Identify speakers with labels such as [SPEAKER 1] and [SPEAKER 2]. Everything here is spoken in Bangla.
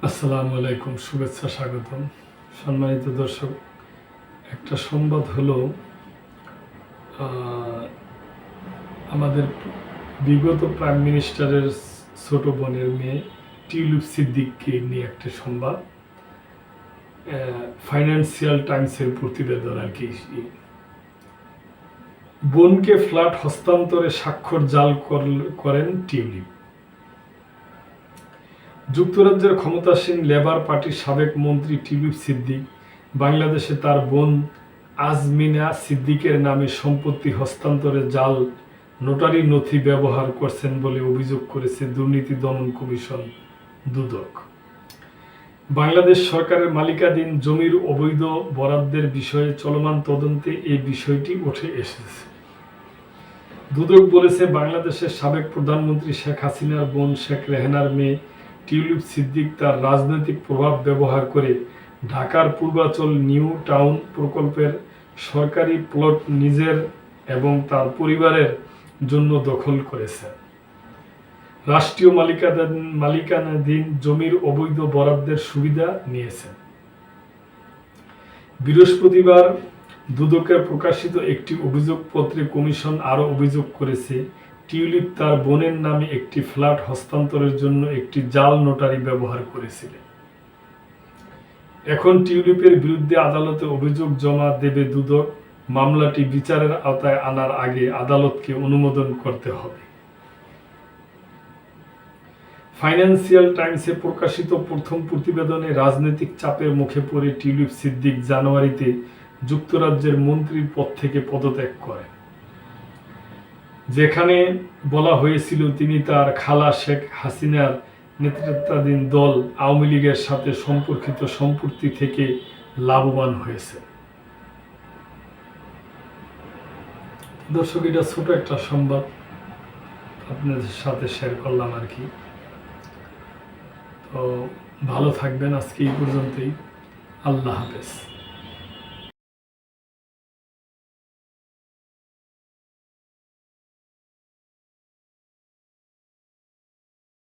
[SPEAKER 1] আসসালামু আলাইকুম, শুভেচ্ছা, স্বাগতম। সম্মানিত দর্শক, একটা সংবাদ হলো আমাদের বিগত প্রাইম মিনিস্টারের ছোট বোনের মেয়ে টিউলিপ সিদ্দিককে নিয়ে একটা সংবাদ, ফাইন্যান্সিয়াল টাইমসের প্রতিবেদন আর কি। বোনকে ফ্ল্যাট হস্তান্তরে স্বাক্ষর জাল করেন টিউলিপ। যুক্তরাজ্যের ক্ষমতাসীন লেবার পার্টির সাবেক মন্ত্রী টিউলিপ সিদ্দিক বাংলাদেশে তার বোন আজমিনা সিদ্দিকের নামে সম্পত্তি হস্তান্তরে জাল নোটারি নথি ব্যবহার করছেন বলে অভিযোগ করেছে দুর্নীতি দমন কমিশন দুদক। বাংলাদেশ সরকারের মালিকানাধীন জমির অবৈধ বরাদ্দের বিষয়ে চলমান তদন্তে এই বিষয়টি উঠে এসেছে। দুদক বলেছে, বাংলাদেশের সাবেক প্রধানমন্ত্রী শেখ হাসিনার বোন শেখ রেহানার মেয়ে টিউলিপ সিদ্দিক তার রাজনৈতিক প্রভাব ব্যবহার করে ঢাকার পূর্বাচল নিউ টাউন প্রকল্পের সরকারি প্লট নিজের এবং তার পরিবারের জন্য দখল করেছে। রাষ্ট্রীয় মালিকানাধীন জমির অবৈধ বরাদ্দের সুবিধা নিয়েছেন। বৃহস্পতিবার দুদকের প্রকাশিত একটি অভিযোগপত্রে কমিশন আরও অভিযোগ করেছে, টিউলিপ তার বোনের নামে একটি ফ্ল্যাট হস্তান্তরের জন্য একটি জাল নোটারি ব্যবহার করেছিলেন। এখন টিউলিপের বিরুদ্ধে আদালতে অভিযোগ জমা দেবে দুদক। মামলাটি বিচারের আওতায় আনার আগে আদালতকে অনুমোদন করতে হবে। ফাইন্যান্সিয়াল টাইমসে প্রকাশিত প্রথম প্রতিবেদনে রাজনৈতিক চাপের মুখে পড়ে টিউলিপ সিদ্দিক জানুয়ারিতে যুক্তরাজ্যের মন্ত্রীর পদ থেকে পদত্যাগ করেন, যেখানে বলা হয়েছিল তিনি তার খালা শেখ হাসিনার নেতৃত্বাধীন দল আওয়ামী লীগের সাথে সম্পর্কিত সম্পত্তি থেকে লাভবান হয়েছে। দর্শক, এটা ছোট একটা সংবাদ আপনাদের সাথে শেয়ার করলাম আর কি। তো ভালো থাকবেন, আজকে এই পর্যন্তই। আল্লাহ হাফেজ।